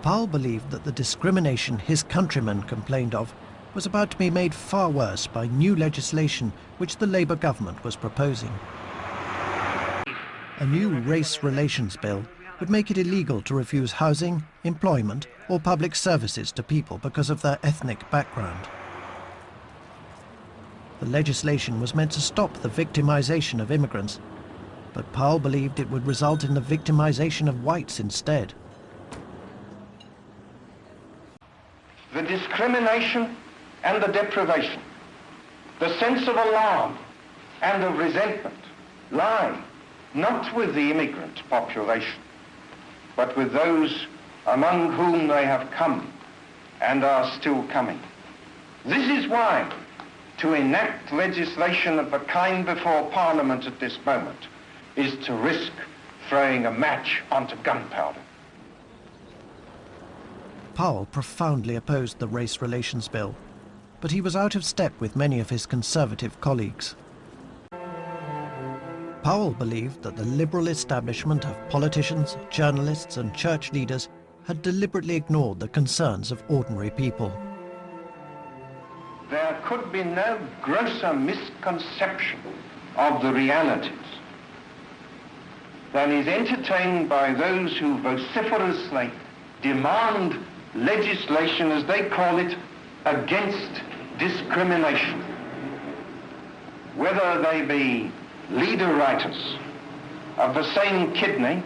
Powell believed that the discrimination his countrymen complained of was about to be made far worse by new legislation which the Labour government was proposing. A new race relations bill would make it illegal to refuse housing, employment or public services to people because of their ethnic background. The legislation was meant to stop the victimization of immigrants, but Powell believed it would result in the victimization of whites instead. The discrimination and the deprivation, the sense of alarm and of resentment lie not with the immigrant population, but with those among whom they have come and are still coming. This is why to enact legislation of the kind before Parliament at this moment is to risk throwing a match onto gunpowder. Powell profoundly opposed the race relations bill, but he was out of step with many of his conservative colleagues. Powell believed that the liberal establishment of politicians, journalists and church leaders had deliberately ignored the concerns of ordinary people. There could be no grosser misconception of the realities than is entertained by those who vociferously demand legislation, as they call it, against discrimination. Whether they be leader writers of the same kidney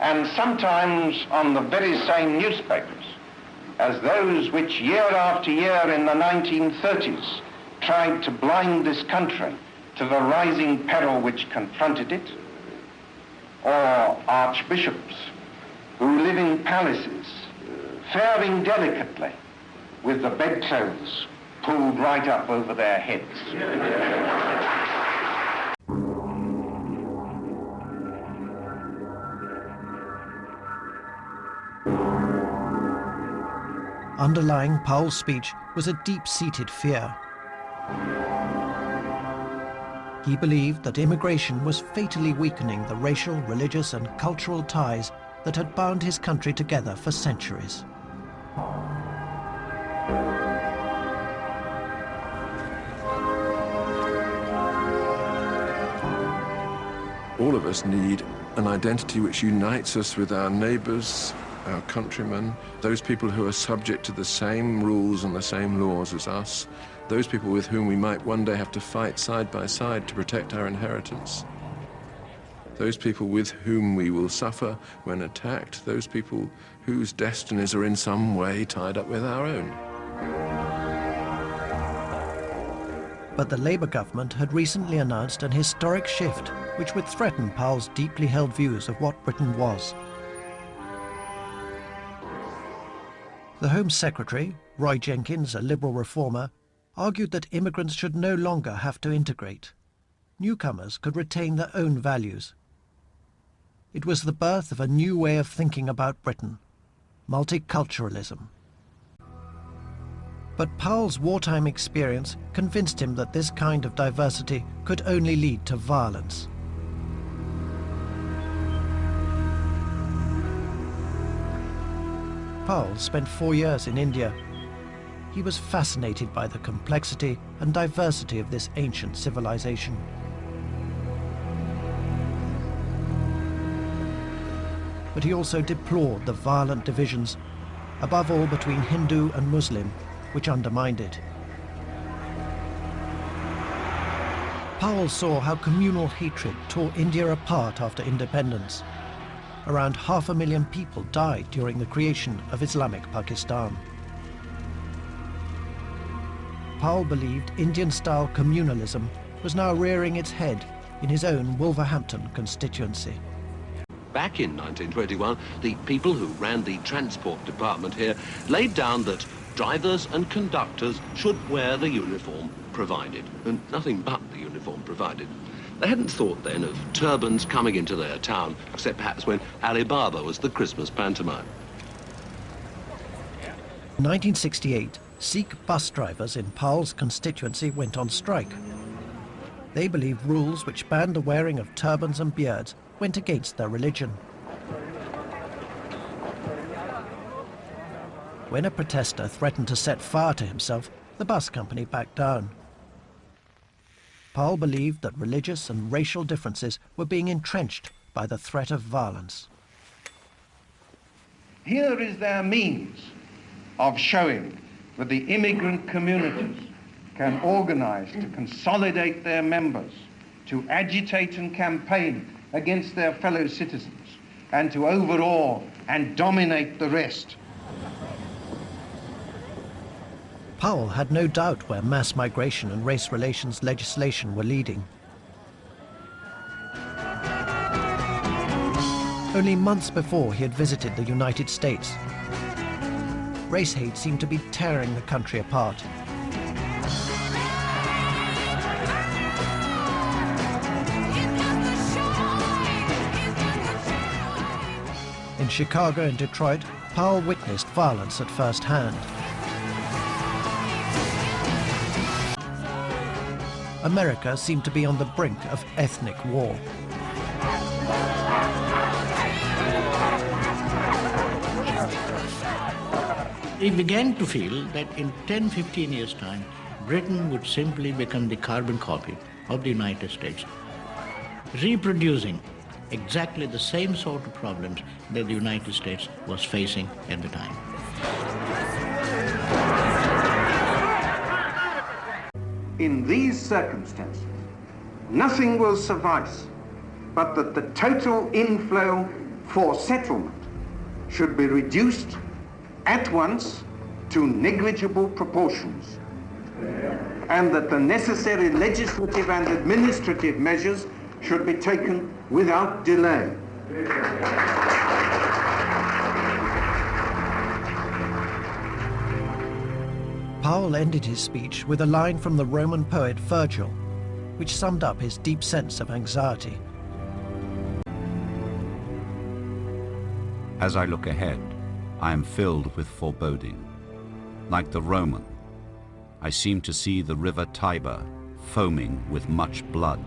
and sometimes on the very same newspapers as those which year after year in the 1930s tried to blind this country to the rising peril which confronted it, or archbishops who live in palaces faring delicately with the bedclothes pulled right up over their heads. Underlying Powell's speech was a deep-seated fear. He believed that immigration was fatally weakening the racial, religious and cultural ties that had bound his country together for centuries. All of us need an identity which unites us with our neighbours, our countrymen, those people who are subject to the same rules and the same laws as us, those people with whom we might one day have to fight side by side to protect our inheritance, those people with whom we will suffer when attacked, those people whose destinies are in some way tied up with our own. But the Labour government had recently announced an historic shift which would threaten Powell's deeply held views of what Britain was. The Home Secretary, Roy Jenkins, a Liberal reformer, argued that immigrants should no longer have to integrate. Newcomers could retain their own values. It was the birth of a new way of thinking about Britain, multiculturalism. But Powell's wartime experience convinced him that this kind of diversity could only lead to violence. Powell spent 4 years in India. He was fascinated by the complexity and diversity of this ancient civilization. But he also deplored the violent divisions, above all between Hindu and Muslim, which undermined it. Powell saw how communal hatred tore India apart after independence. Around 500,000 people died during the creation of Islamic Pakistan. Powell believed Indian-style communalism was now rearing its head in his own Wolverhampton constituency. Back in 1921, the people who ran the transport department here laid down that drivers and conductors should wear the uniform provided, and nothing but the uniform provided. They hadn't thought then of turbans coming into their town, except perhaps when Ali Baba was the Christmas pantomime. In 1968, Sikh bus drivers in Powell's constituency went on strike. They believed rules which banned the wearing of turbans and beards went against their religion. When a protester threatened to set fire to himself, the bus company backed down. Powell believed that religious and racial differences were being entrenched by the threat of violence. Here is their means of showing that the immigrant communities can organize to consolidate their members, to agitate and campaign against their fellow citizens, and to overawe and dominate the rest. Powell had no doubt where mass migration and race relations legislation were leading. Only months before he had visited the United States, race hate seemed to be tearing the country apart. In Chicago and Detroit, Powell witnessed violence at first hand. America seemed to be on the brink of ethnic war. He began to feel that in 10-15 years' time, Britain would simply become the carbon copy of the United States, reproducing exactly the same sort of problems that the United States was facing at the time. In these circumstances, nothing will suffice but that the total inflow for settlement should be reduced at once to negligible proportions, and that the necessary legislative and administrative measures should be taken without delay. Powell ended his speech with a line from the Roman poet Virgil, which summed up his deep sense of anxiety. As I look ahead, I am filled with foreboding. Like the Roman, I seem to see the river Tiber foaming with much blood.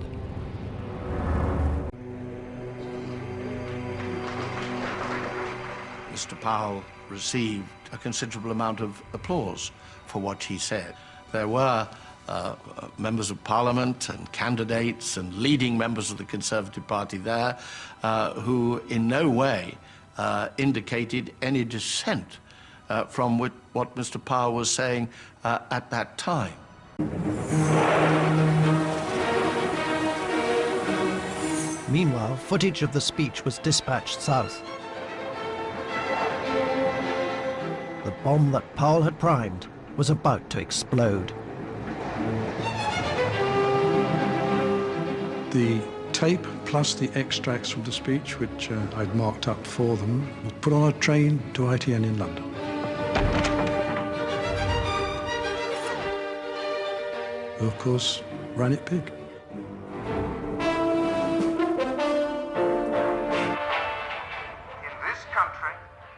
Mr. Powell received a considerable amount of applause for what he said. There were members of Parliament and candidates and leading members of the Conservative Party there who in no way indicated any dissent from what Mr. Powell was saying at that time. Meanwhile, footage of the speech was dispatched south. The bomb that Powell had primed was about to explode. The tape plus the extracts from the speech, which I'd marked up for them, was put on a train to ITN in London. Who, of course, ran it big.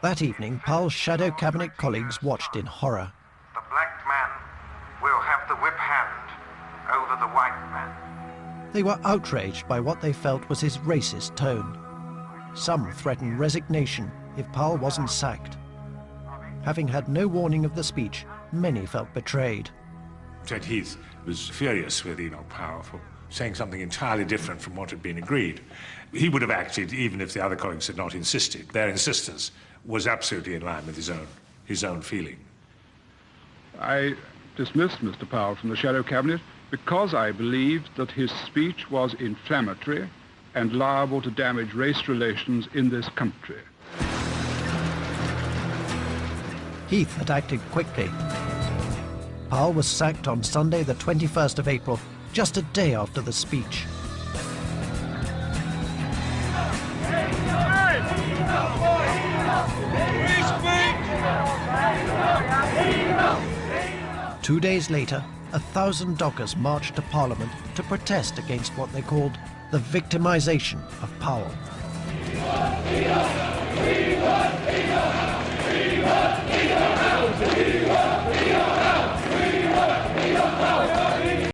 That evening, Powell's shadow cabinet colleagues watched in horror. The black man will have the whip hand over the white man. They were outraged by what they felt was his racist tone. Some threatened resignation if Powell wasn't sacked. Having had no warning of the speech, many felt betrayed. Ted Heath was furious with Enoch Powell for saying something entirely different from what had been agreed. He would have acted even if the other colleagues had not insisted. Their insistence was absolutely in line with his own feeling. I dismissed Mr. Powell from the shadow cabinet because I believed that his speech was inflammatory and liable to damage race relations in this country. Heath had acted quickly. Powell was sacked on Sunday, the 21st of April, just a day after the speech. Two days later, 1,000 dockers marched to Parliament to protest against what they called the victimization of Powell.